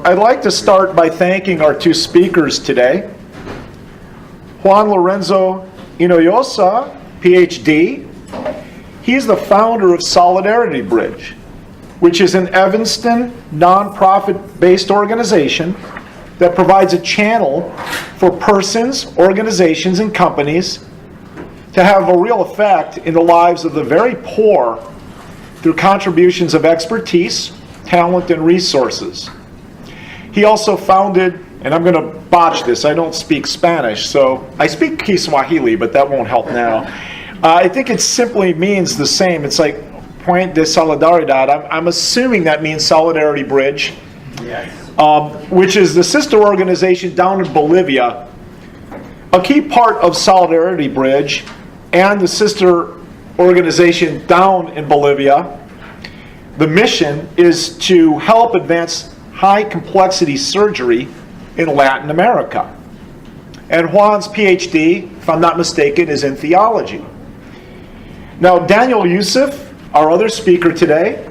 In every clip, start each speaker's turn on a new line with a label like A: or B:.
A: I'd like to start by thanking our two speakers today. Juan-Lorenzo Hinojosa, Ph.D. He's the founder of Solidarity Bridge, which is an Evanston nonprofit-based organization that provides a channel for persons, organizations, and companies to have a real effect in the lives of the very poor through contributions of expertise, talent, and resources. He also founded, and I'm going to botch this, I don't speak Spanish, so I speak Kiswahili, but that won't help now. I think it simply means the same. It's like Puente de Solidaridad. I'm assuming that means Solidarity Bridge,
B: yes.
A: Which is the sister organization down in Bolivia. A key part of Solidarity Bridge and the sister organization down in Bolivia, the mission is to help advance high complexity surgery in Latin America. And Juan's PhD, if I'm not mistaken, is in theology. Now, Daniel Yousif, our other speaker today,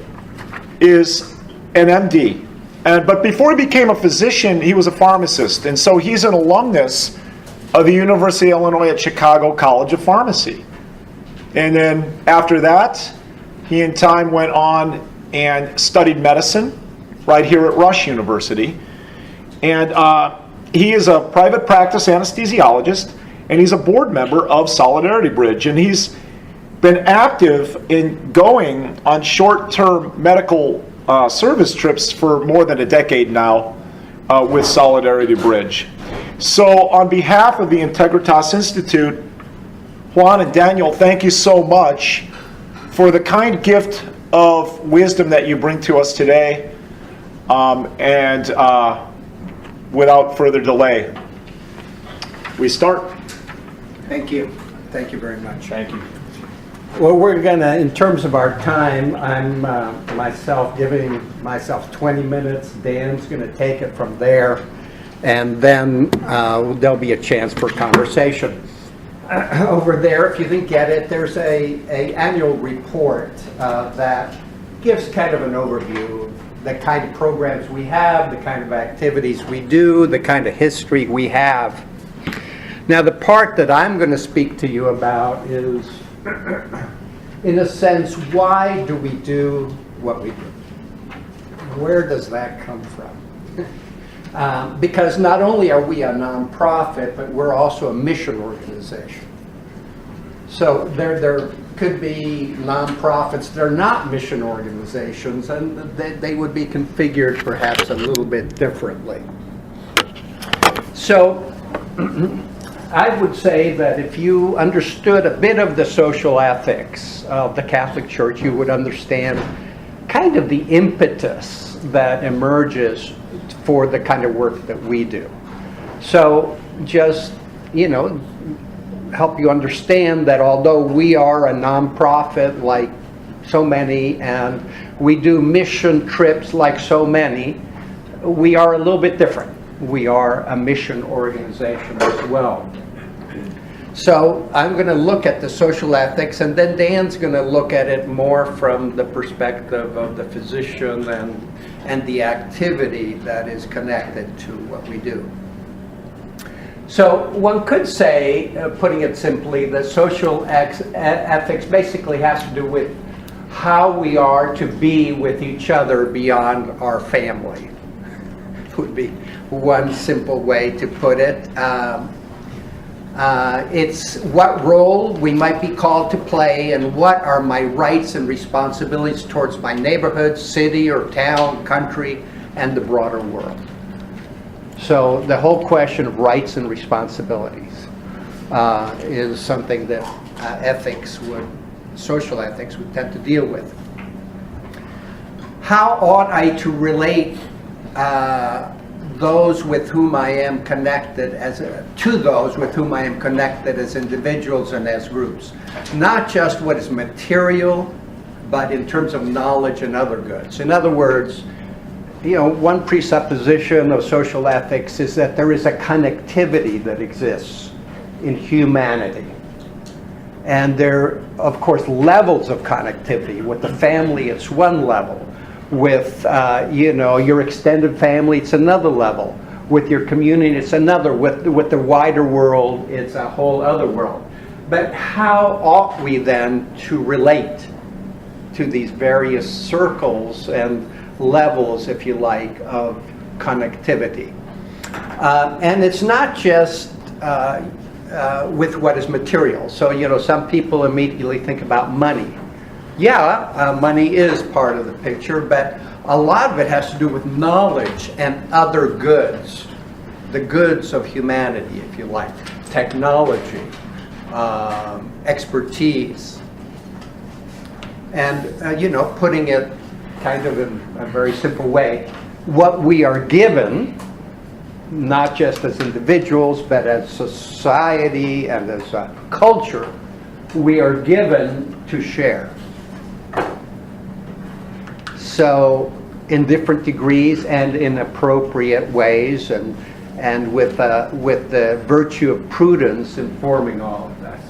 A: is an MD. But before he became a physician, he was a pharmacist. And so he's an alumnus of the University of Illinois at Chicago College of Pharmacy. And then after that, he in time went on and studied medicine right here at Rush University. And he is a private practice anesthesiologist, and he's a board member of Solidarity Bridge. And he's been active in going on short-term medical service trips for more than a decade now with Solidarity Bridge. So on behalf of the Integritas Institute, Juan and Daniel, thank you so much for the kind gift of wisdom that you bring to us today. Without further delay, we start.
B: Thank you. Thank you very much.
A: Thank you.
B: Well, we're going to, in terms of our time, I'm giving myself 20 minutes. Dan's going to take it from there. And then there'll be a chance for conversation. Over there, if you didn't get it, there's a annual report that gives kind of an overview of the kind of programs we have, the kind of activities we do, the kind of history we have. Now, the part that I'm going to speak to you about is, in a sense, why do we do what we do? Where does that come from? Because not only are we a nonprofit, but we're also a mission organization. So there could be nonprofits that are not mission organizations, and they would be configured perhaps a little bit differently. So I would say that if you understood a bit of the social ethics of the Catholic Church, you would understand kind of the impetus that emerges for the kind of work that we do. So just, help you understand that although we are a nonprofit like so many, and we do mission trips like so many, we are a little bit different. We are a mission organization as well. So I'm going to look at the social ethics, and then Dan's going to look at it more from the perspective of the physician and the activity that is connected to what we do. So one could say, putting it simply, that social ethics basically has to do with how we are to be with each other beyond our family. Would be one simple way to put it. It's what role we might be called to play, and what are my rights and responsibilities towards my neighborhood, city or town, country, and the broader world. So the whole question of rights and responsibilities is something that social ethics would tend to deal with. How ought I to relate those with whom I am connected to those with whom I am connected as individuals and as groups? Not just what is material, but in terms of knowledge and other goods. In other words, one presupposition of social ethics is that there is a connectivity that exists in humanity. And there are, of course, levels of connectivity. With the family, it's one level. With your extended family, it's another level. With your community, it's another. With the wider world, it's a whole other world. But how ought we then to relate to these various circles and levels, if you like, of connectivity? And it's not just with what is material. So, some people immediately think about money. Yeah, money is part of the picture, but a lot of it has to do with knowledge and other goods. The goods of humanity, if you like. Technology, expertise. And, putting it kind of in a very simple way, what we are given, not just as individuals, but as society and as a culture, we are given to share. So, in different degrees and in appropriate ways, and with the virtue of prudence informing all of this.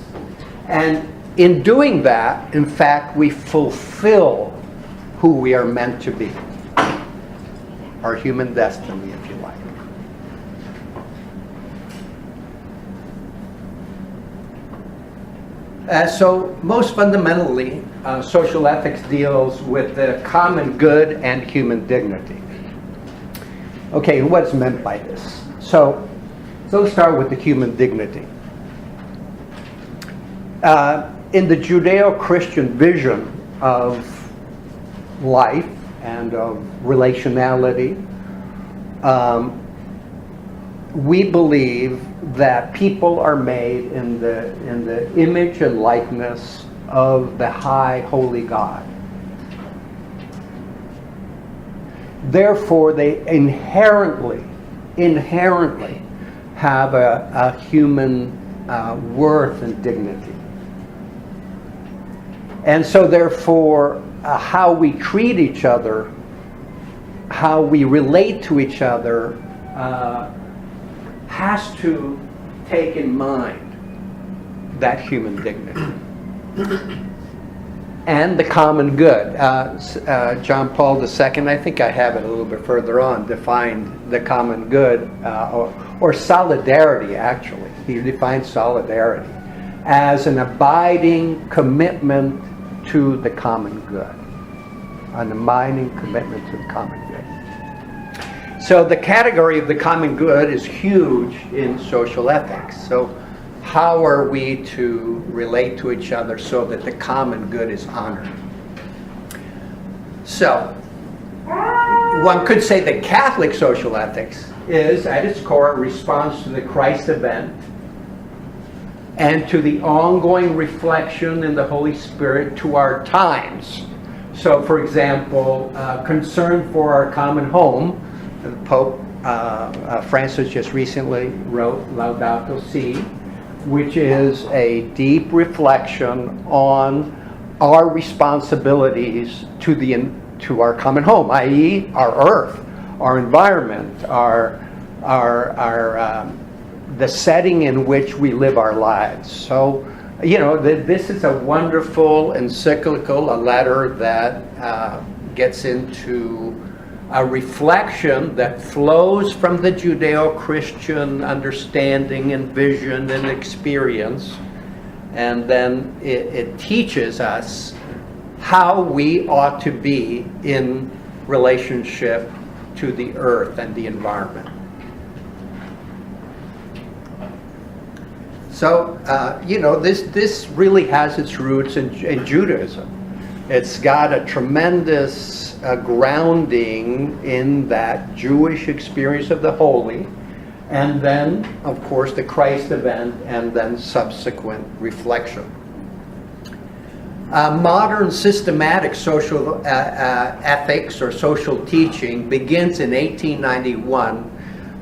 B: And in doing that, in fact, we fulfill who we are meant to be. Our human destiny, if you like. So most fundamentally, social ethics deals with the common good and human dignity. Okay, what's meant by this? So let's start with the human dignity. In the Judeo-Christian vision of life and of relationality, we believe that people are made in the image and likeness of the high holy God. Therefore, they inherently have a human worth and dignity. And so therefore, how we treat each other, how we relate to each other, has to take in mind that human dignity and the common good. John Paul II, I think I have it a little bit further on, defined the common good, or solidarity actually. He defined solidarity as an abiding commitment to the common good. An abiding commitment to the common good. So the category of the common good is huge in social ethics. So how are we to relate to each other so that the common good is honored? So one could say that Catholic social ethics is, at its core, a response to the Christ event and to the ongoing reflection in the Holy Spirit to our times. So, for example, concern for our common home. The Pope Francis just recently wrote Laudato Si, which is a deep reflection on our responsibilities to our common home, i.e., our earth, our environment, the setting in which we live our lives. So, this is a wonderful encyclical, a letter that gets into a reflection that flows from the Judeo-Christian understanding and vision and experience, and then it teaches us how we ought to be in relationship to the earth and the environment. So, this really has its roots in Judaism. It's got a tremendous grounding in that Jewish experience of the holy, and then, of course, the Christ event, and then subsequent reflection. Modern systematic social ethics or social teaching begins in 1891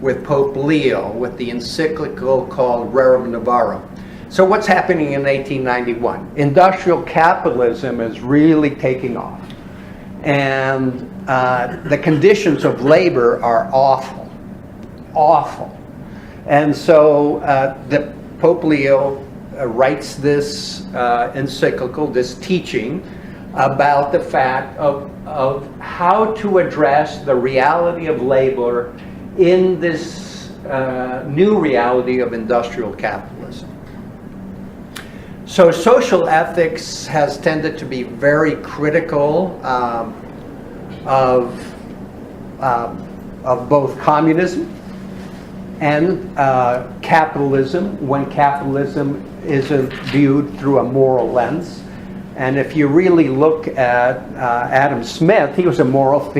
B: with Pope Leo, with the encyclical called Rerum Novarum. So what's happening in 1891? Industrial capitalism is really taking off. And the conditions of labor are awful. And so the Pope Leo writes this encyclical, this teaching, about the fact of how to address the reality of labor in this new reality of industrial capitalism. So social ethics has tended to be very critical of both communism and capitalism, when capitalism isn't viewed through a moral lens. And if you really look at Adam Smith, he was a moral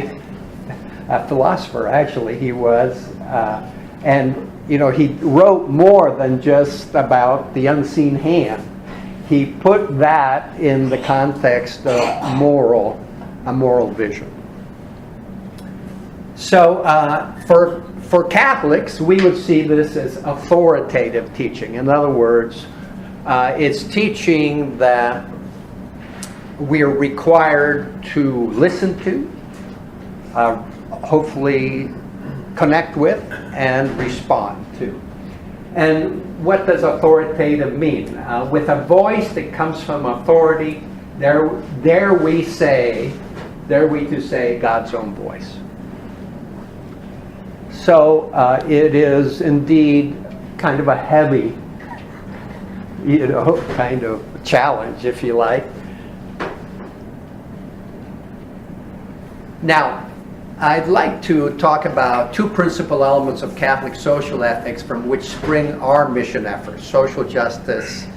B: philosopher, actually, he was. And, you know, he wrote more than just about the unseen hand. He put that in the context of a moral vision. So for Catholics, we would see this as authoritative teaching. In other words, it's teaching that we are required to listen to, hopefully connect with, and respond to. And what does authoritative mean? With a voice that comes from authority, dare we to say God's own voice. So it is indeed kind of a heavy, kind of challenge, if you like. Now, I'd like to talk about two principal elements of Catholic social ethics from which spring our mission efforts: social justice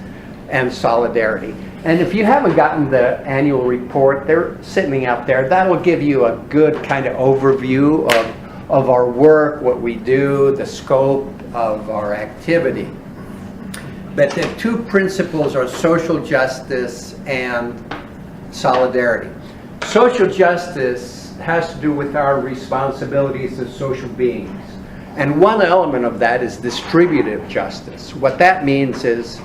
B: and solidarity. And if you haven't gotten the annual report, they're sitting out there. That'll give you a good kind of overview of our work, what we do, the scope of our activity. But the two principles are social justice and solidarity. Social justice has to do with our responsibilities as social beings. And one element of that is distributive justice. What that means is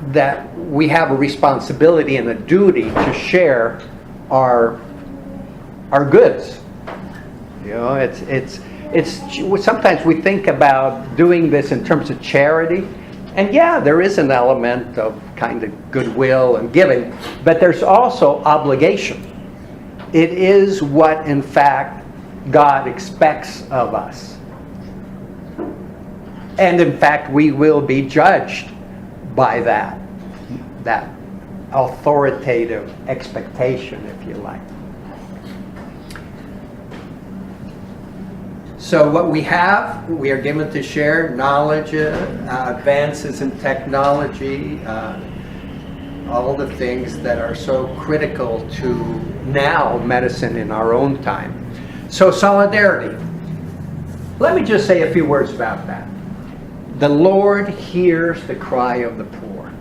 B: that we have a responsibility and a duty to share our goods. You know, it's sometimes we think about doing this in terms of charity, and yeah, there is an element of kind of goodwill and giving, but there's also obligation. It is what, in fact, God expects of us. And in fact, we will be judged by that authoritative expectation, if you like. So what we are given to share knowledge, advances in technology, all the things that are so critical to now medicine in our own time. So solidarity. Let me just say a few words about that. The Lord hears the cry of the poor.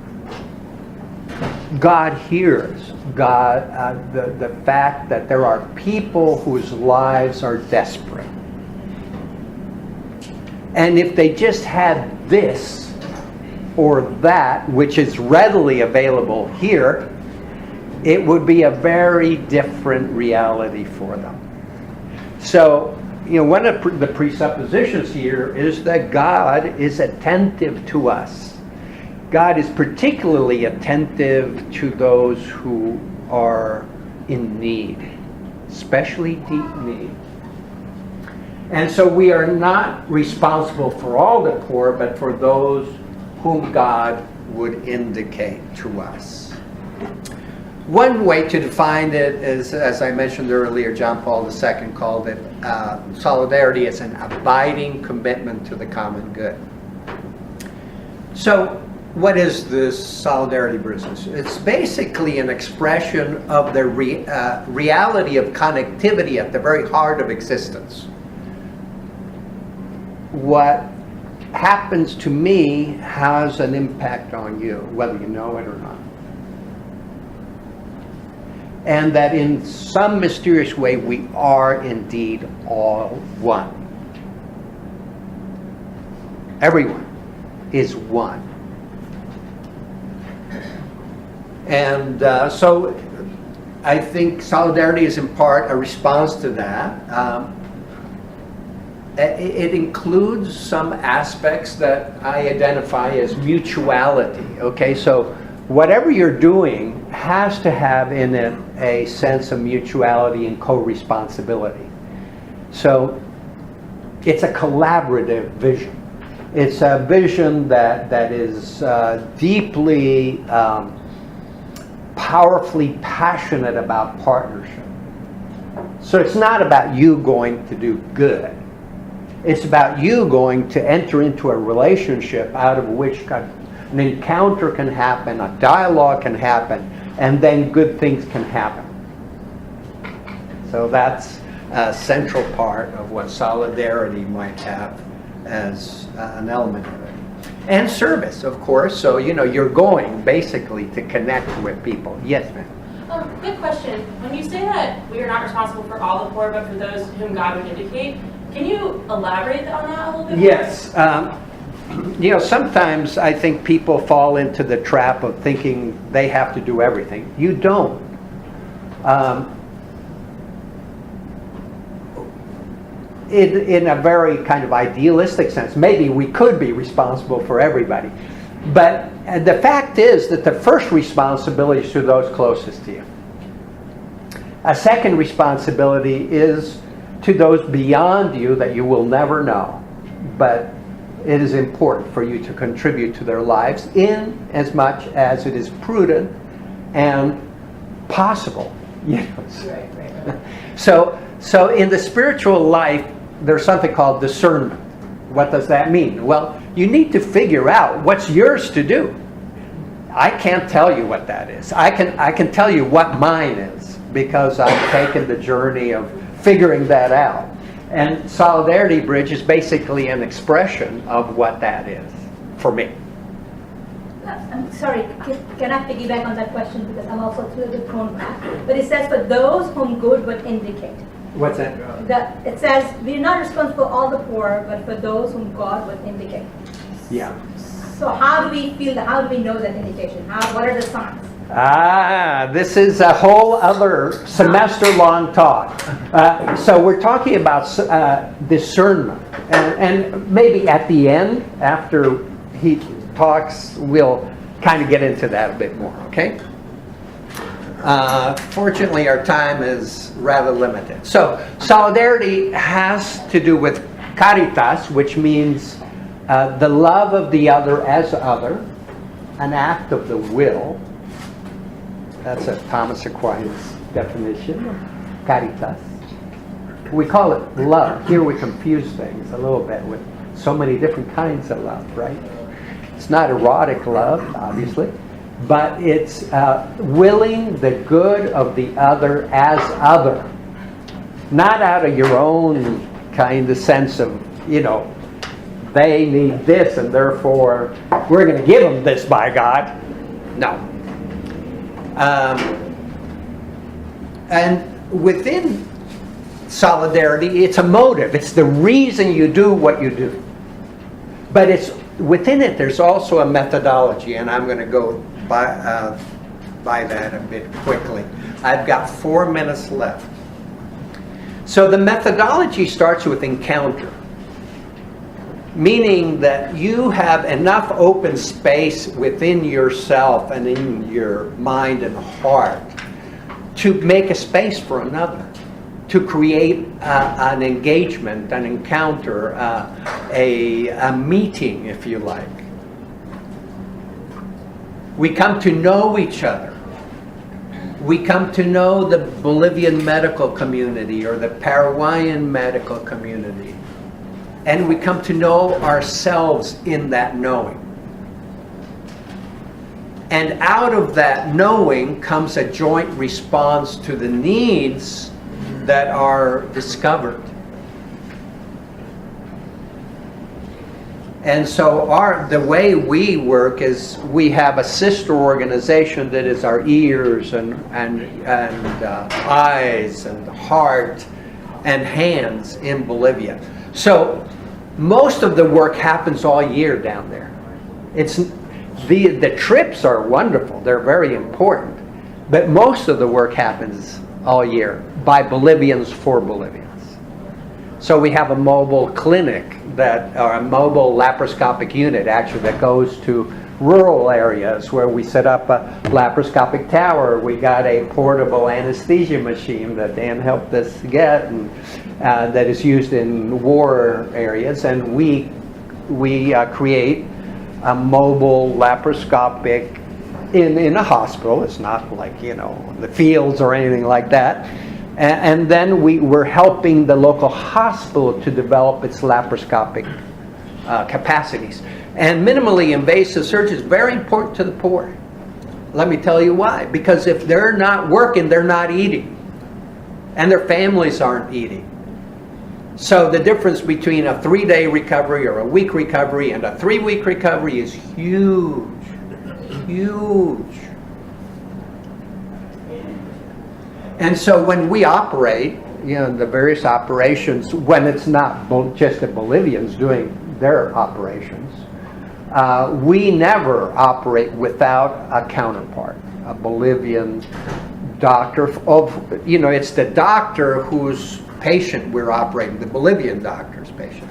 B: God hears the fact that there are people whose lives are desperate. And if they just had this or that, which is readily available here, it would be a very different reality for them. So, one of the presuppositions here is that God is attentive to us. God is particularly attentive to those who are in need, especially deep need. And so we are not responsible for all the poor, but for those whom God would indicate to us. One way to define it is, as I mentioned earlier, John Paul II called it solidarity as an abiding commitment to the common good. So what is this solidarity business? It's basically an expression of the reality of connectivity at the very heart of existence. What happens to me has an impact on you, whether you know it or not. And that in some mysterious way we are indeed all one. Everyone is one. And so I think solidarity is in part a response to that. It includes some aspects that I identify as mutuality. Okay, so whatever you're doing has to have in it a sense of mutuality and co-responsibility. So it's a collaborative vision. It's a vision that is deeply, powerfully passionate about partnership. So it's not about you going to do good. It's about you going to enter into a relationship out of which an encounter can happen, a dialogue can happen, and then good things can happen. So that's a central part of what solidarity might have as an element of it. And service, of course. So, you're going basically to connect with people. Yes, ma'am.
C: Good question. When you say that we are not responsible for all the poor, but for those whom God would indicate, can you elaborate on that a little bit more?
B: Yes. Sometimes I think people fall into the trap of thinking they have to do everything. You don't. In a very kind of idealistic sense, maybe we could be responsible for everybody. But the fact is that the first responsibility is to those closest to you. A second responsibility is to those beyond you that you will never know. But it is important for you to contribute to their lives in as much as it is prudent and possible. So in the spiritual life, there's something called discernment. What does that mean? Well, you need to figure out what's yours to do. I can't tell you what that is. I can tell you what mine is because I've taken the journey of figuring that out. And Solidarity Bridge is basically an expression of what that is for me.
D: I'm sorry, can I piggyback on that question because I'm also a little bit thrown back. But it says for those whom good would indicate.
B: What's that?
D: It says we're not responsible for all the poor, but for those whom God would indicate.
B: Yeah.
D: So how do we feel that? How do we know that indication? What are the signs?
B: This is a whole other semester-long talk. So we're talking about discernment. And maybe at the end, after he talks, we'll kind of get into that a bit more, okay? Fortunately, our time is rather limited. So solidarity has to do with caritas, which means the love of the other as other, an act of the will. That's a Thomas Aquinas definition of caritas. We call it love. Here we confuse things a little bit with so many different kinds of love, right? It's not erotic love, obviously, but it's willing the good of the other as other. Not out of your own kind of sense of, they need this and therefore we're going to give them this by God. No. And within solidarity, it's a motive. It's the reason you do what you do. But within it, there's also a methodology, and I'm going to go by that a bit quickly. I've got 4 minutes left. So the methodology starts with encounter, meaning that you have enough open space within yourself and in your mind and heart to make a space for another, to create an engagement, an encounter, a meeting, if you like. We come to know each other. We come to know the Bolivian medical community or the Paraguayan medical community. And we come to know ourselves in that knowing. And out of that knowing comes a joint response to the needs that are discovered. And so the way we work is we have a sister organization that is our ears and eyes and heart and hands in Bolivia. So most of the work happens all year down there. The trips are wonderful. They're very important. But most of the work happens all year by Bolivians for Bolivians. So we have a mobile clinic or a mobile laparoscopic unit actually that goes to rural areas where we set up a laparoscopic tower. We got a portable anesthesia machine that Dan helped us get, and that is used in war areas, and we create a mobile laparoscopic in a hospital. It's not like, you know, the fields or anything like that. And then we're helping the local hospital to develop its laparoscopic capacities. And minimally invasive surgery is very important to the poor. Let me tell you why. Because if they're not working, they're not eating. And their families aren't eating. So the difference between a 3-day recovery or a week recovery and a 3-week recovery is huge. Huge. And so when we operate, you know, the various operations, when it's not just the Bolivians doing their operations, we never operate without a counterpart, a Bolivian doctor of, you know, it's the doctor whose patient we're operating, the Bolivian doctor's patient.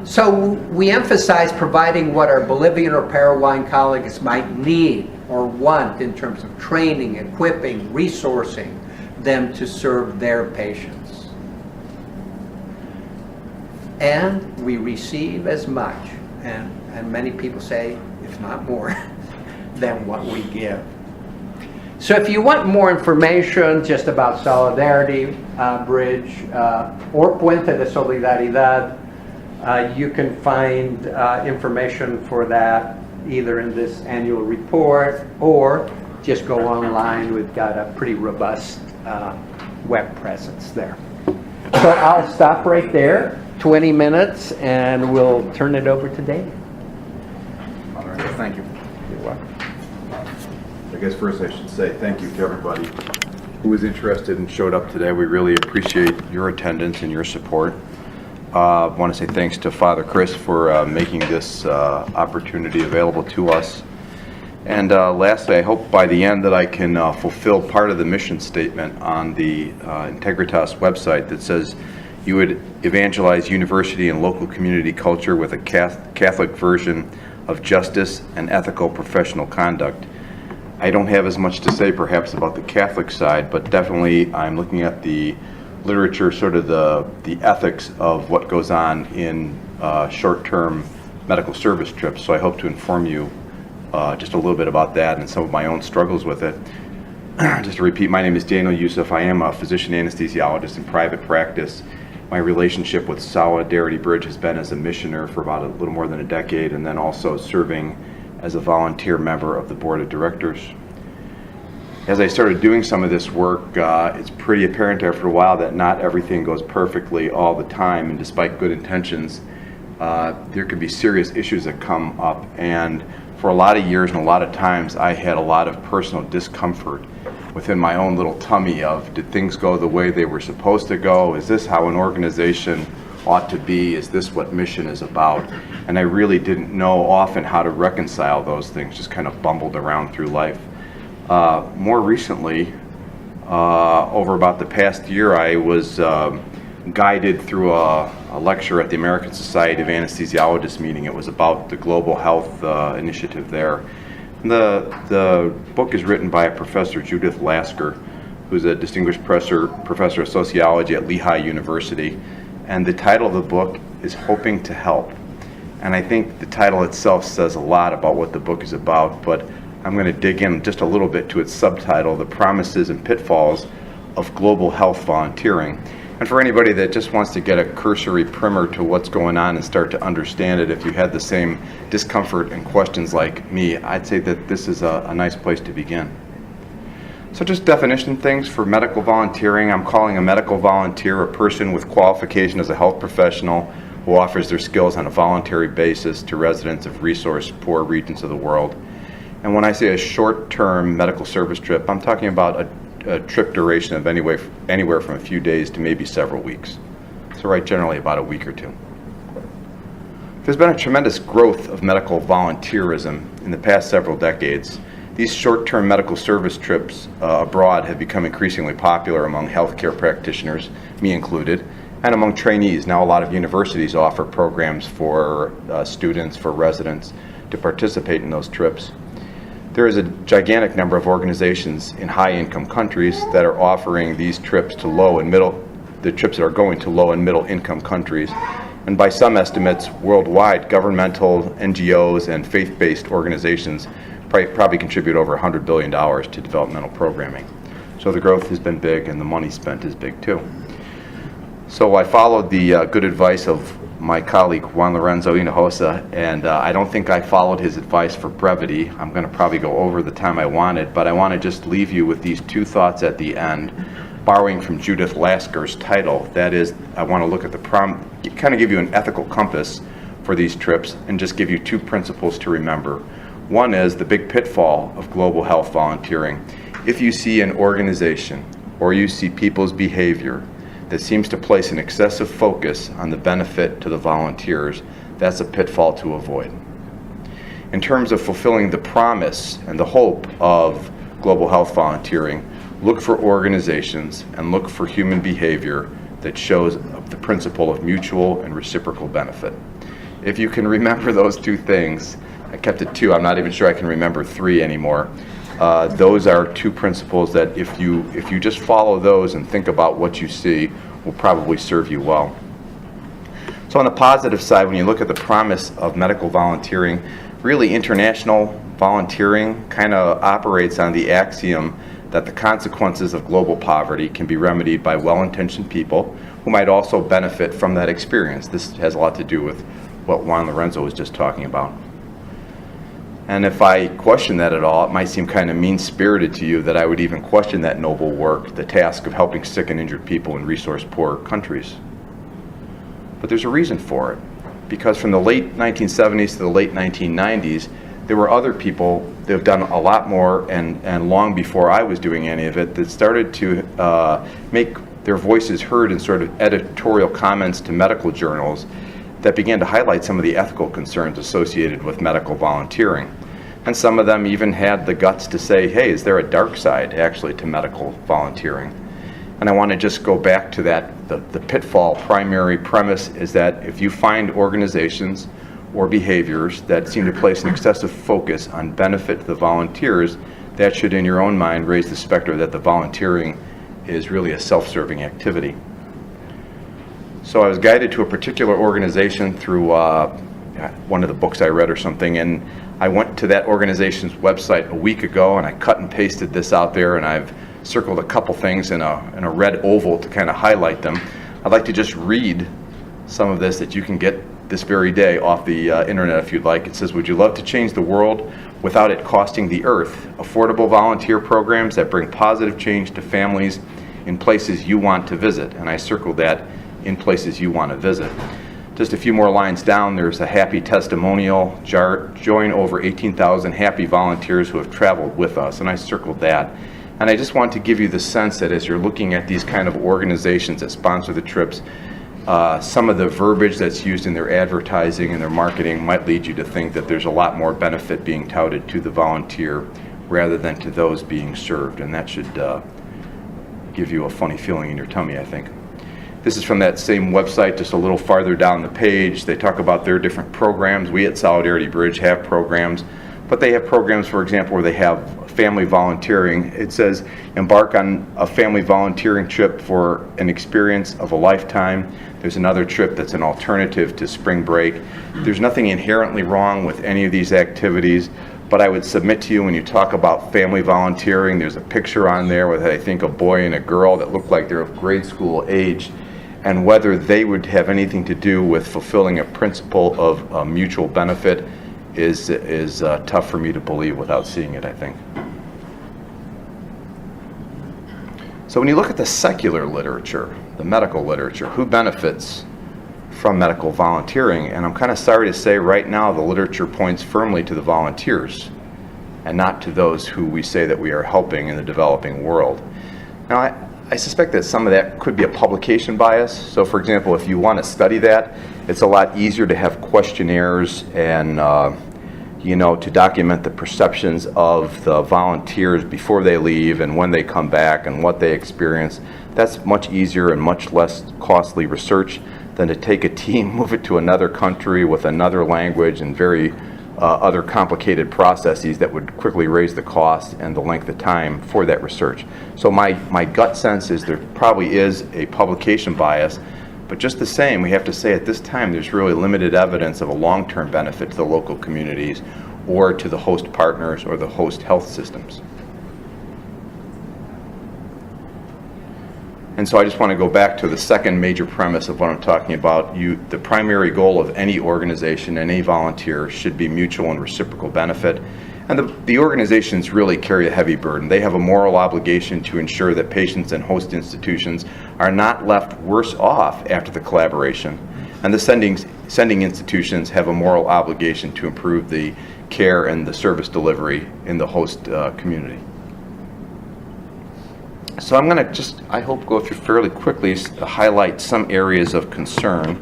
B: So we emphasize providing what our Bolivian or Paraguayan colleagues might need or want in terms of training, equipping, resourcing them to serve their patients. And we receive as much, and many people say, if not more, than what we give. So if you want more information just about Solidarity Bridge or Puente de Solidaridad, you can find information for that either in this annual report or just go online. We've got a pretty robust web presence there. So I'll stop right there, 20 minutes, and we'll turn it over to Dave.
E: All right, thank you.
B: You're welcome.
E: I guess first I should say thank you to everybody who was interested and showed up today. We really appreciate your attendance and your support. I want to say thanks to Father Chris for making this opportunity available to us. And lastly, I hope by the end that I can fulfill part of the mission statement on the Integritas website that says you would evangelize university and local community culture with a Catholic version of justice and ethical professional conduct. I don't have as much to say perhaps about the Catholic side, but definitely I'm looking at the literature, sort of the ethics of what goes on in short-term medical service trips. So I hope to inform you just a little bit about that and some of my own struggles with it. Just to repeat, my name is Daniel Yousif. I am a physician anesthesiologist in private practice. My relationship with Solidarity Bridge has been as a missioner for about a little more than a decade, and then also serving as a volunteer member of the board of directors. As I started doing some of this work, it's pretty apparent after a while that not everything goes perfectly all the time, and despite good intentions, there can be serious issues that come up. And for a lot of years and a lot of times, I had a lot of personal discomfort within my own little tummy of, did things go the way they were supposed to go? Is this how an organization ought to be? Is this what mission is about? And I really didn't know often how to reconcile those things, just kind of bumbled around through life. More recently, over about the past year, I was guided through a lecture at the American Society of Anesthesiologists meeting. It was about the global health initiative there. And the book is written by a Professor Judith Lasker, who's a distinguished professor of sociology at Lehigh University. And the title of the book is Hoping to Help. And I think the title itself says a lot about what the book is about, but I'm going to dig in just a little bit to its subtitle, The Promises and Pitfalls of Global Health Volunteering. And for anybody that just wants to get a cursory primer to what's going on and start to understand it, if you had the same discomfort and questions like me, I'd say that this is a nice place to begin. So just definition things for medical volunteering. I'm calling a medical volunteer a person with qualification as a health professional who offers their skills on a voluntary basis to residents of resource-poor regions of the world. And when I say a short-term medical service trip, I'm talking about a trip duration of anywhere from a few days to maybe several weeks. So right, generally about a week or two. There's been a tremendous growth of medical volunteerism in the past several decades. These short-term medical service trips abroad have become increasingly popular among healthcare practitioners, me included, and among trainees. Now a lot of universities offer programs for students, for residents, to participate in those trips. There is a gigantic number of organizations in high-income countries that are offering these trips to the trips that are going to low and middle income countries. And by some estimates, worldwide, governmental, NGOs, and faith-based organizations probably contribute over $100 billion to developmental programming. So the growth has been big, and the money spent is big too. So I followed the good advice of my colleague Juan-Lorenzo Hinojosa, and I don't think I followed his advice for brevity. I'm going to probably go over the time I wanted, but I want to just leave you with these two thoughts at the end, borrowing from Judith Lasker's title. That is, I want to look at kind of give you an ethical compass for these trips and just give you two principles to remember. One is the big pitfall of global health volunteering. If you see an organization or you see people's behavior that seems to place an excessive focus on the benefit to the volunteers, that's a pitfall to avoid. In terms of fulfilling the promise and the hope of global health volunteering, look for organizations and look for human behavior that shows the principle of mutual and reciprocal benefit. If you can remember those two things, I kept it two, I'm not even sure I can remember three anymore. Those are two principles that if you just follow those and think about what you see, will probably serve you well. So on the positive side, when you look at the promise of medical volunteering, really international volunteering kind of operates on the axiom that the consequences of global poverty can be remedied by well-intentioned people who might also benefit from that experience. This has a lot to do with what Juan-Lorenzo was just talking about. And if I question that at all, it might seem kind of mean-spirited to you that I would even question that noble work, the task of helping sick and injured people in resource-poor countries. But there's a reason for it. Because from the late 1970s to the late 1990s, there were other people that have done a lot more, and long before I was doing any of it, that started to make their voices heard in sort of editorial comments to medical journals that began to highlight some of the ethical concerns associated with medical volunteering. And some of them even had the guts to say, hey, is there a dark side actually to medical volunteering? And I want to just go back to that. The pitfall primary premise is that if you find organizations or behaviors that seem to place an excessive focus on benefit to the volunteers, that should in your own mind raise the specter that the volunteering is really a self-serving activity. So I was guided to a particular organization through one of the books I read or something, and I went to that organization's website a week ago, and I cut and pasted this out there, and I've circled a couple things in a red oval to kind of highlight them. I'd like to just read some of this that you can get this very day off the internet if you'd like. It says, would you love to change the world without it costing the earth? Affordable volunteer programs that bring positive change to families in places you want to visit. And I circled that, in places you want to visit. Just a few more lines down, there's a happy testimonial. Join over 18,000 happy volunteers who have traveled with us, and I circled that. And I just want to give you the sense that as you're looking at these kind of organizations that sponsor the trips, some of the verbiage that's used in their advertising and their marketing might lead you to think that there's a lot more benefit being touted to the volunteer rather than to those being served, and that should give you a funny feeling in your tummy, I think. This is from that same website, just a little farther down the page. They talk about their different programs. We at Solidarity Bridge have programs, but they have programs, for example, where they have family volunteering. It says, embark on a family volunteering trip for an experience of a lifetime. There's another trip that's an alternative to spring break. There's nothing inherently wrong with any of these activities, but I would submit to you when you talk about family volunteering, there's a picture on there with, I think, a boy and a girl that look like they're of grade school age, and whether they would have anything to do with fulfilling a principle of mutual benefit is tough for me to believe without seeing it, I think. So when you look at the secular literature, the medical literature, who benefits from medical volunteering? And I'm kind of sorry to say right now the literature points firmly to the volunteers and not to those who we say that we are helping in the developing world. Now, I suspect that some of that could be a publication bias. So for example, if you want to study that, it's a lot easier to have questionnaires and to document the perceptions of the volunteers before they leave and when they come back and what they experience. That's much easier and much less costly research than to take a team, move it to another country with another language and very other complicated processes that would quickly raise the cost and the length of time for that research. So my gut sense is there probably is a publication bias, but just the same, we have to say at this time there's really limited evidence of a long-term benefit to the local communities or to the host partners or the host health systems. And so I just want to go back to the second major premise of what I'm talking about. The primary goal of any organization, any volunteer, should be mutual and reciprocal benefit. And the organizations really carry a heavy burden. They have a moral obligation to ensure that patients and host institutions are not left worse off after the collaboration. And the sending institutions have a moral obligation to improve the care and the service delivery in the host community. So I'm going to just, I hope, go through fairly quickly, highlight some areas of concern.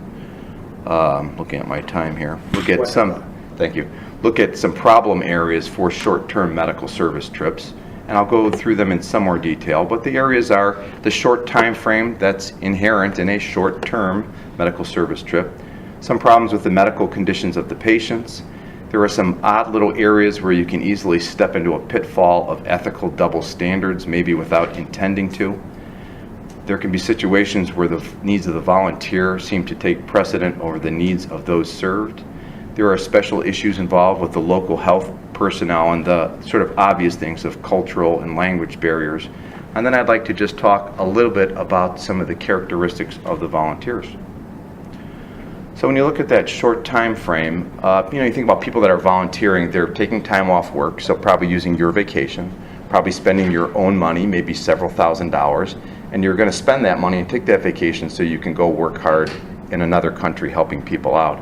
E: Looking at my time here. Thank you. Look at some problem areas for short-term medical service trips. And I'll go through them in some more detail. But the areas are the short time frame that's inherent in a short-term medical service trip. Some problems with the medical conditions of the patients. There are some odd little areas where you can easily step into a pitfall of ethical double standards, maybe without intending to. There can be situations where the needs of the volunteer seem to take precedent over the needs of those served. There are special issues involved with the local health personnel and the sort of obvious things of cultural and language barriers. And then I'd like to just talk a little bit about some of the characteristics of the volunteers. So when you look at that short time frame, you think about people that are volunteering, they're taking time off work, so probably using your vacation, probably spending your own money, maybe several $1,000s, and you're going to spend that money and take that vacation so you can go work hard in another country helping people out.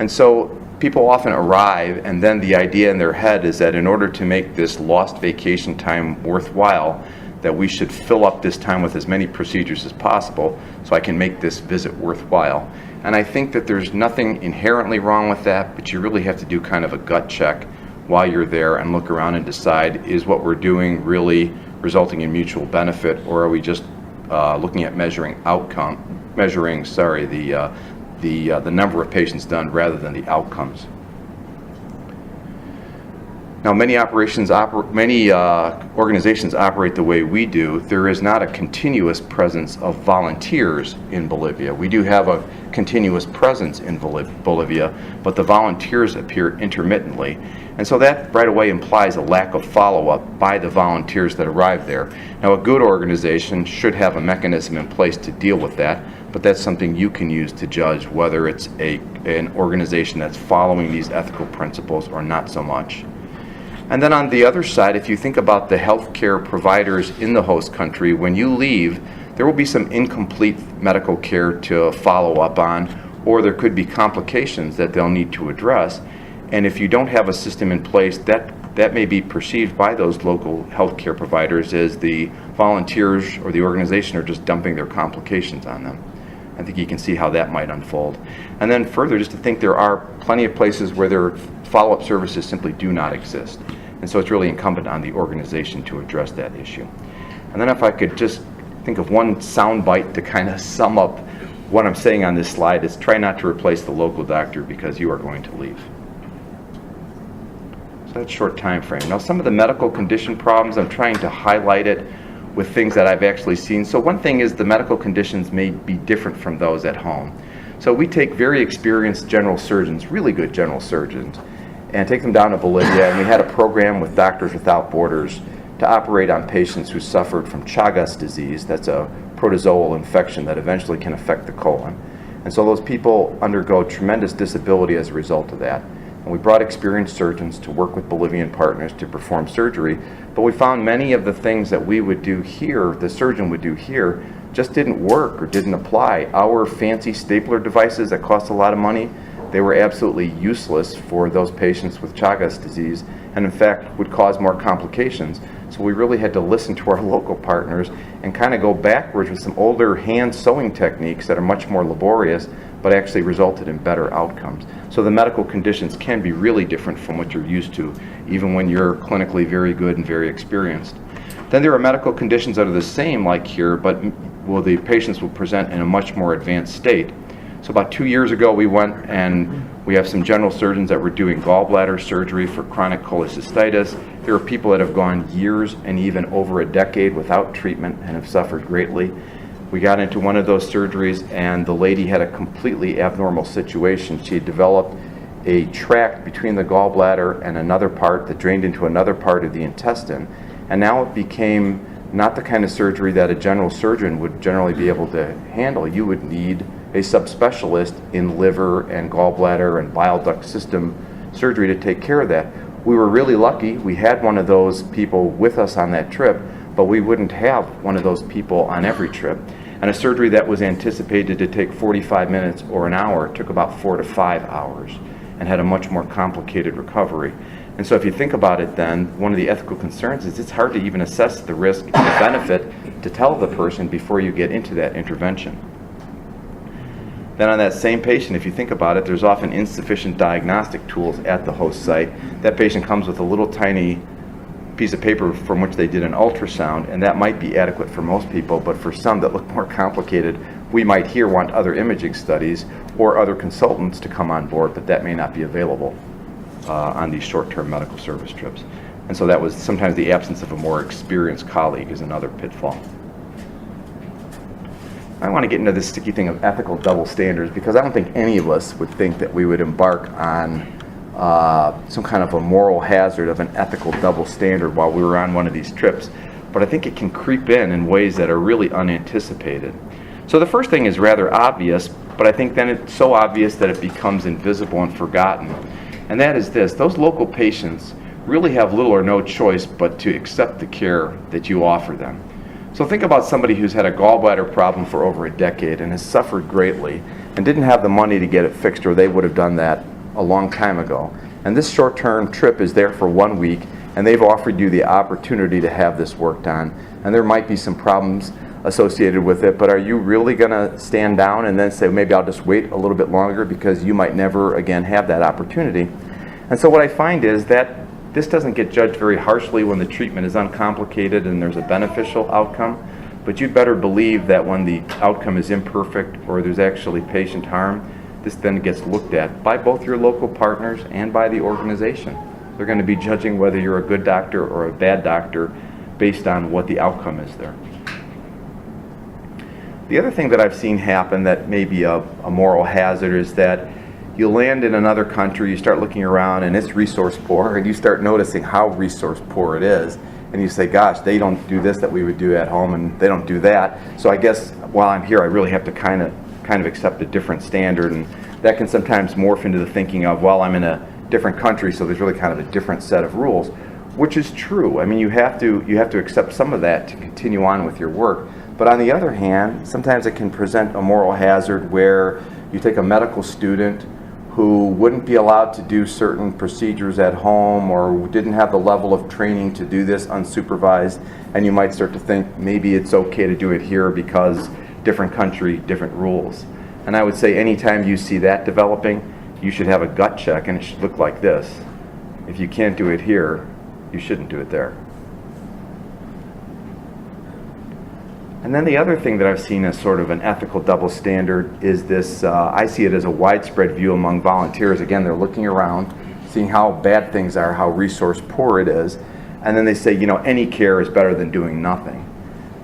E: And so people often arrive, and then the idea in their head is that in order to make this lost vacation time worthwhile, that we should fill up this time with as many procedures as possible so I can make this visit worthwhile. And I think that there's nothing inherently wrong with that, but you really have to do kind of a gut check while you're there and look around and decide, is what we're doing really resulting in mutual benefit, or are we just looking at measuring the number of patients done rather than the outcomes. Now, many organizations operate the way we do. There is not a continuous presence of volunteers in Bolivia. We do have a continuous presence in Bolivia, but the volunteers appear intermittently. And so that right away implies a lack of follow-up by the volunteers that arrive there. Now, a good organization should have a mechanism in place to deal with that, but that's something you can use to judge whether it's an organization that's following these ethical principles or not so much. And then on the other side, if you think about the healthcare providers in the host country, when you leave, there will be some incomplete medical care to follow up on, or there could be complications that they'll need to address. And if you don't have a system in place, that may be perceived by those local healthcare providers as the volunteers or the organization are just dumping their complications on them. I think you can see how that might unfold. And then further, just to think there are plenty of places where their follow-up services simply do not exist. And so it's really incumbent on the organization to address that issue. And then if I could just think of one soundbite to kind of sum up what I'm saying on this slide, is try not to replace the local doctor because you are going to leave. So that's short time frame. Now, some of the medical condition problems, I'm trying to highlight it with things that I've actually seen. So one thing is the medical conditions may be different from those at home. So we take very experienced general surgeons, really good general surgeons, and take them down to Bolivia, and we had a program with Doctors Without Borders to operate on patients who suffered from Chagas disease. That's a protozoal infection that eventually can affect the colon. And so those people undergo tremendous disability as a result of that. And we brought experienced surgeons to work with Bolivian partners to perform surgery, but we found many of the things that we would do here, the surgeon would do here, just didn't work or didn't apply. Our fancy stapler devices that cost a lot of money, they were absolutely useless for those patients with Chagas disease, and in fact would cause more complications. So we really had to listen to our local partners and kind of go backwards with some older hand sewing techniques that are much more laborious, but actually resulted in better outcomes. So the medical conditions can be really different from what you're used to, even when you're clinically very good and very experienced. Then there are medical conditions that are the same like here, but the patients will present in a much more advanced state. So about 2 years ago, we went and we have some general surgeons that were doing gallbladder surgery for chronic cholecystitis. There are people that have gone years and even over a decade without treatment and have suffered greatly. We got into one of those surgeries and the lady had a completely abnormal situation. She had developed a tract between the gallbladder and another part that drained into another part of the intestine. And now it became not the kind of surgery that a general surgeon would generally be able to handle. You would need a subspecialist in liver and gallbladder and bile duct system surgery to take care of that. We were really lucky. We had one of those people with us on that trip, but we wouldn't have one of those people on every trip. And a surgery that was anticipated to take 45 minutes or an hour took about 4 to 5 hours and had a much more complicated recovery. And so if you think about it then, one of the ethical concerns is it's hard to even assess the risk and the benefit to tell the person before you get into that intervention. Then on that same patient, if you think about it, there's often insufficient diagnostic tools at the host site. That patient comes with a little tiny piece of paper from which they did an ultrasound, and that might be adequate for most people, but for some that look more complicated, we might here want other imaging studies or other consultants to come on board, but that may not be available on these short-term medical service trips. And so that was sometimes the absence of a more experienced colleague is another pitfall. I want to get into this sticky thing of ethical double standards because I don't think any of us would think that we would embark on some kind of a moral hazard of an ethical double standard while we were on one of these trips. But I think it can creep in ways that are really unanticipated. So the first thing is rather obvious, but I think then it's so obvious that it becomes invisible and forgotten. And that is this: those local patients really have little or no choice but to accept the care that you offer them. So think about somebody who's had a gallbladder problem for over a decade and has suffered greatly and didn't have the money to get it fixed, or they would have done that a long time ago. And this short-term trip is there for 1 week, and they've offered you the opportunity to have this worked on. And there might be some problems associated with it, but are you really going to stand down and then say, maybe I'll just wait a little bit longer because you might never again have that opportunity? And so what I find is that this doesn't get judged very harshly when the treatment is uncomplicated and there's a beneficial outcome, but you'd better believe that when the outcome is imperfect or there's actually patient harm, this then gets looked at by both your local partners and by the organization. They're going to be judging whether you're a good doctor or a bad doctor based on what the outcome is there. The other thing that I've seen happen that may be a moral hazard is that you land in another country, you start looking around and it's resource poor, and you start noticing how resource poor it is, and you say, gosh, they don't do this that we would do at home, and they don't do that, so I guess while I'm here I really have to kind of accept a different standard. And that can sometimes morph into the thinking of, well, I'm in a different country, so there's really kind of a different set of rules, which is true. I mean, you have to accept some of that to continue on with your work. But on the other hand, sometimes it can present a moral hazard where you take a medical student who wouldn't be allowed to do certain procedures at home or didn't have the level of training to do this unsupervised, and you might start to think maybe it's okay to do it here because different country, different rules. And I would say anytime you see that developing, you should have a gut check, and it should look like this. If you can't do it here, you shouldn't do it there. And then the other thing that I've seen as sort of an ethical double standard is this, I see it as a widespread view among volunteers. Again, they're looking around, seeing how bad things are, how resource poor it is, and then they say, you know, any care is better than doing nothing.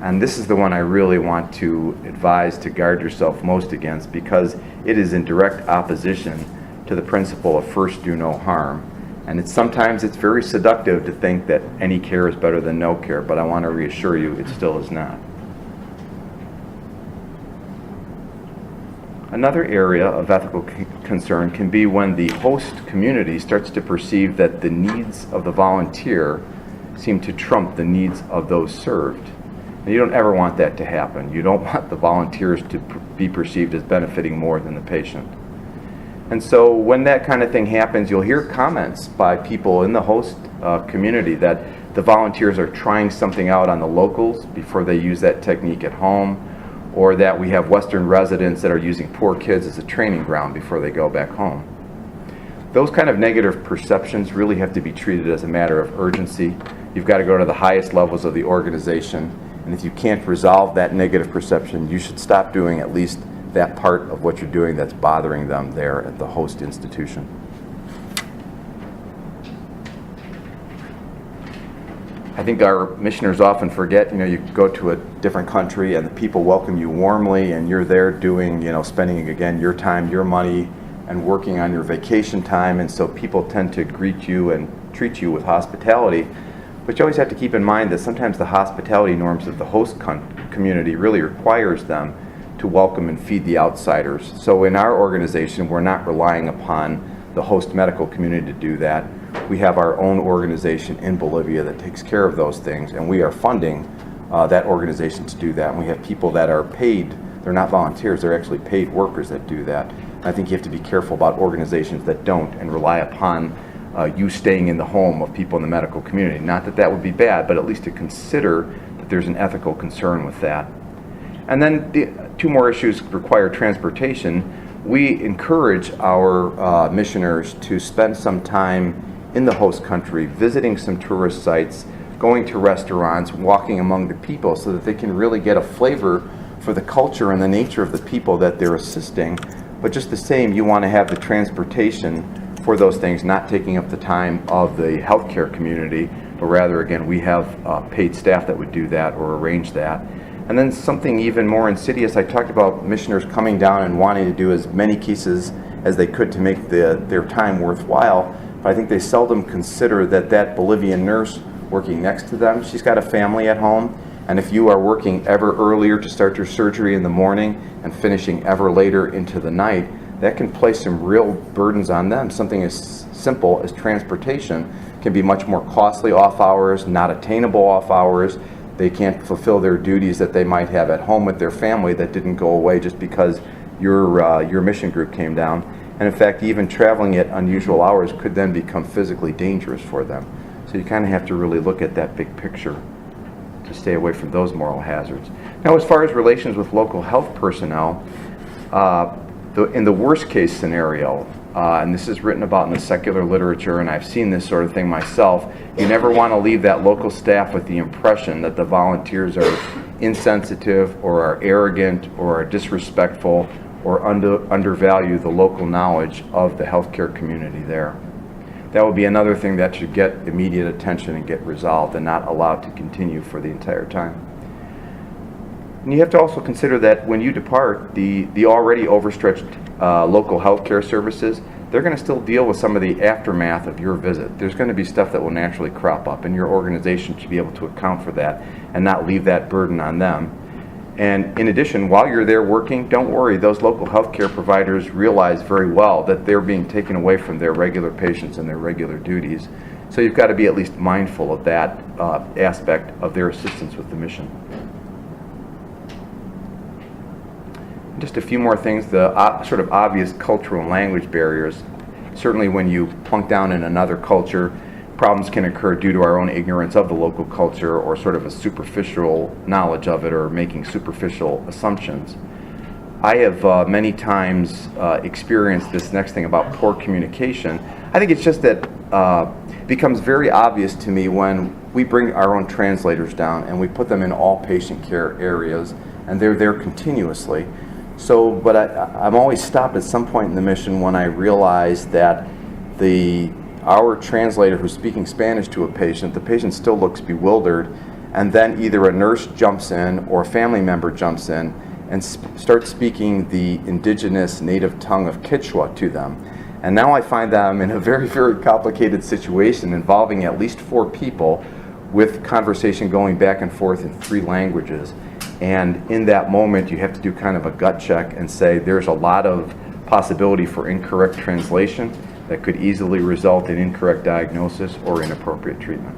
E: And this is the one I really want to advise to guard yourself most against, because it is in direct opposition to the principle of first do no harm. And sometimes it's very seductive to think that any care is better than no care, but I want to reassure you it still is not. Another area of ethical concern can be when the host community starts to perceive that the needs of the volunteer seem to trump the needs of those served. And you don't ever want that to happen. You don't want the volunteers to be perceived as benefiting more than the patient. And so when that kind of thing happens, you'll hear comments by people in the host community that the volunteers are trying something out on the locals before they use that technique at home, or that we have Western residents that are using poor kids as a training ground before they go back home. Those kind of negative perceptions really have to be treated as a matter of urgency. You've got to go to the highest levels of the organization, and if you can't resolve that negative perception, you should stop doing at least that part of what you're doing that's bothering them there at the host institution. I think our missioners often forget, you go to a different country and the people welcome you warmly, and you're there doing, spending again your time, your money, and working on your vacation time, and so people tend to greet you and treat you with hospitality. But you always have to keep in mind that sometimes the hospitality norms of the host community really requires them to welcome and feed the outsiders. So in our organization, we're not relying upon the host medical community to do that. We have our own organization in Bolivia that takes care of those things, and we are funding that organization to do that. And we have people that are paid. They're not volunteers, they're actually paid workers that do that. And I think you have to be careful about organizations that don't and rely upon you staying in the home of people in the medical community. Not that that would be bad, but at least to consider that there's an ethical concern with that. And then the two more issues require transportation. We encourage our missioners to spend some time in the host country, visiting some tourist sites, going to restaurants, walking among the people so that they can really get a flavor for the culture and the nature of the people that they're assisting. But just the same, you want to have the transportation for those things, not taking up the time of the healthcare community, but rather, again, we have paid staff that would do that or arrange that. And then something even more insidious, I talked about missioners coming down and wanting to do as many cases as they could to make their time worthwhile, but I think they seldom consider that Bolivian nurse working next to them, she's got a family at home, and if you are working ever earlier to start your surgery in the morning and finishing ever later into the night, that can place some real burdens on them. Something as simple as transportation can be much more costly off hours, not attainable off hours. They can't fulfill their duties that they might have at home with their family that didn't go away just because your mission group came down. And in fact, even traveling at unusual hours could then become physically dangerous for them. So you kind of have to really look at that big picture to stay away from those moral hazards. Now, as far as relations with local health personnel, in the worst case scenario, and this is written about in the secular literature, and I've seen this sort of thing myself, you never want to leave that local staff with the impression that the volunteers are insensitive or are arrogant or are disrespectful or undervalue the local knowledge of the healthcare community there. That would be another thing that should get immediate attention and get resolved and not allowed to continue for the entire time. And you have to also consider that when you depart, the already overstretched local healthcare services, they're going to still deal with some of the aftermath of your visit. There's going to be stuff that will naturally crop up, and your organization should be able to account for that and not leave that burden on them. And in addition, while you're there working, don't worry, those local healthcare providers realize very well that they're being taken away from their regular patients and their regular duties. So you've got to be at least mindful of that aspect of their assistance with the mission. Just a few more things, the sort of obvious cultural and language barriers. Certainly when you plunk down in another culture, problems can occur due to our own ignorance of the local culture or sort of a superficial knowledge of it or making superficial assumptions. I have many times experienced this next thing about poor communication. I think it's just that it becomes very obvious to me when we bring our own translators down and we put them in all patient care areas and they're there continuously. So, but I'm always stopped at some point in the mission when I realize that our translator who's speaking Spanish to a patient, the patient still looks bewildered, and then either a nurse jumps in or a family member jumps in and starts speaking the indigenous native tongue of Quechua to them. And now I find that I'm in a very, very complicated situation involving at least 4 people with conversation going back and forth in 3 languages. And in that moment, you have to do kind of a gut check and say there's a lot of possibility for incorrect translation that could easily result in incorrect diagnosis or inappropriate treatment.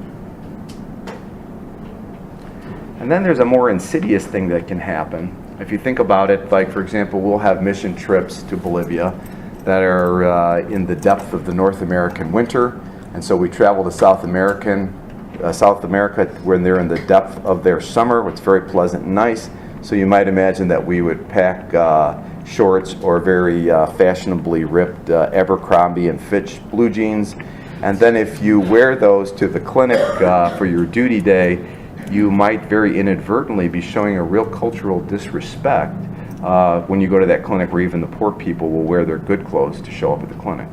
E: And then there's a more insidious thing that can happen. If you think about it, like for example, we'll have mission trips to Bolivia that are in the depth of the North American winter, and so we travel to South America when they're in the depth of their summer. It's very pleasant and nice. So you might imagine that we would pack shorts or very fashionably ripped Abercrombie and Fitch blue jeans. And then if you wear those to the clinic for your duty day, you might very inadvertently be showing a real cultural disrespect when you go to that clinic where even the poor people will wear their good clothes to show up at the clinic.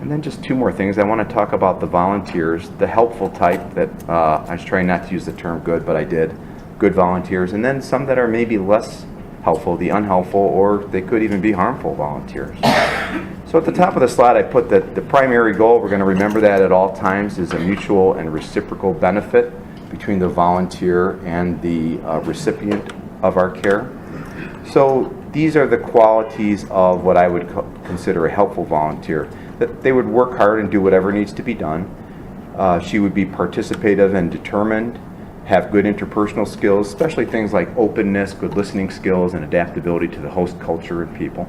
E: And then just two more things. I want to talk about the volunteers, the helpful type that I was trying not to use the term good, but I did. Good volunteers. And then some that are maybe less helpful, the unhelpful, or they could even be harmful volunteers. So at the top of the slide, I put that the primary goal, we're going to remember that at all times, is a mutual and reciprocal benefit between the volunteer and the recipient of our care. So these are the qualities of what I would consider a helpful volunteer. That they would work hard and do whatever needs to be done. She would be participative and determined, have good interpersonal skills, especially things like openness, good listening skills, and adaptability to the host culture and people.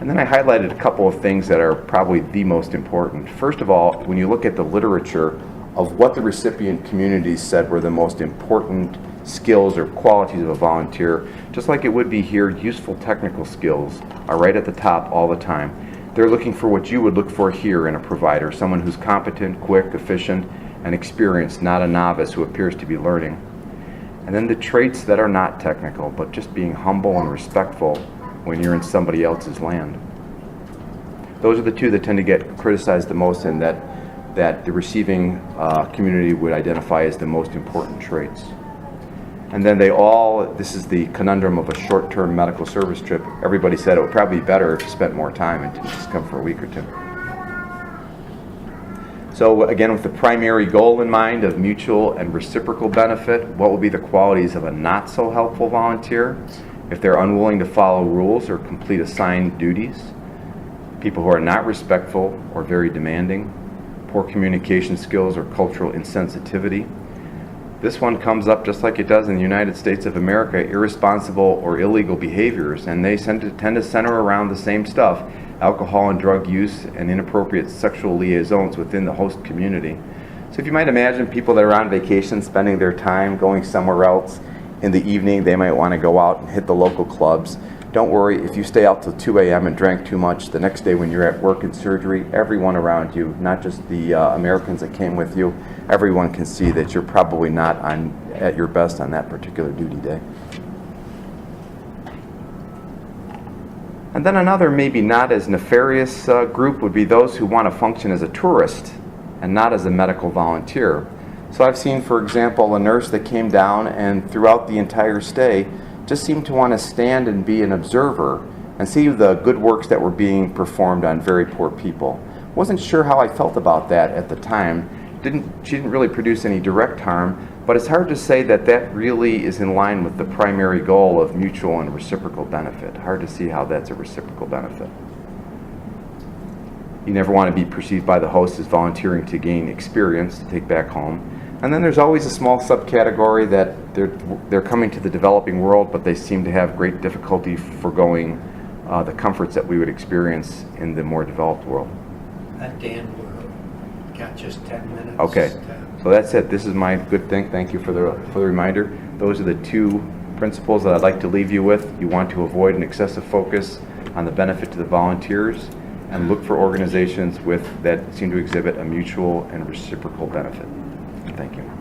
E: And then I highlighted a couple of things that are probably the most important. First of all, when you look at the literature of what the recipient communities said were the most important skills or qualities of a volunteer, just like it would be here, useful technical skills are right at the top all the time. They're looking for what you would look for here in a provider, someone who's competent, quick, efficient, and experienced, not a novice who appears to be learning. And then the traits that are not technical, but just being humble and respectful when you're in somebody else's land. Those are the two that tend to get criticized the most and that the receiving community would identify as the most important traits. And then this is the conundrum of a short-term medical service trip. Everybody said it would probably be better if you spent more time and didn't just come for a week or two. So again, with the primary goal in mind of mutual and reciprocal benefit, what will be the qualities of a not so helpful volunteer? If they're unwilling to follow rules or complete assigned duties, people who are not respectful or very demanding, poor communication skills or cultural insensitivity. This one comes up just like it does in the United States of America, irresponsible or illegal behaviors, and they tend to center around the same stuff, alcohol and drug use and inappropriate sexual liaisons within the host community. So if you might imagine people that are on vacation spending their time going somewhere else in the evening, they might want to go out and hit the local clubs. Don't worry, if you stay out till 2 a.m. and drank too much, the next day when you're at work and surgery, everyone around you, not just the Americans that came with you, everyone can see that you're probably not at your best on that particular duty day. And then another maybe not as nefarious group would be those who want to function as a tourist and not as a medical volunteer. So I've seen, for example, a nurse that came down and throughout the entire stay just seemed to want to stand and be an observer and see the good works that were being performed on very poor people. Wasn't sure how I felt about that at the time. She didn't really produce any direct harm, but it's hard to say that that really is in line with the primary goal of mutual and reciprocal benefit. Hard to see how that's a reciprocal benefit. You never want to be perceived by the host as volunteering to gain experience to take back home. And then there's always a small subcategory that they're coming to the developing world, but they seem to have great difficulty forgoing the comforts that we would experience in the more developed world.
B: Dan, we've got just 10 minutes.
E: Okay, so that's it. This is my good thing. Thank you for the reminder. Those are the two principles that I'd like to leave you with. You want to avoid an excessive focus on the benefit to the volunteers and look for organizations that seem to exhibit a mutual and reciprocal benefit. Thank you.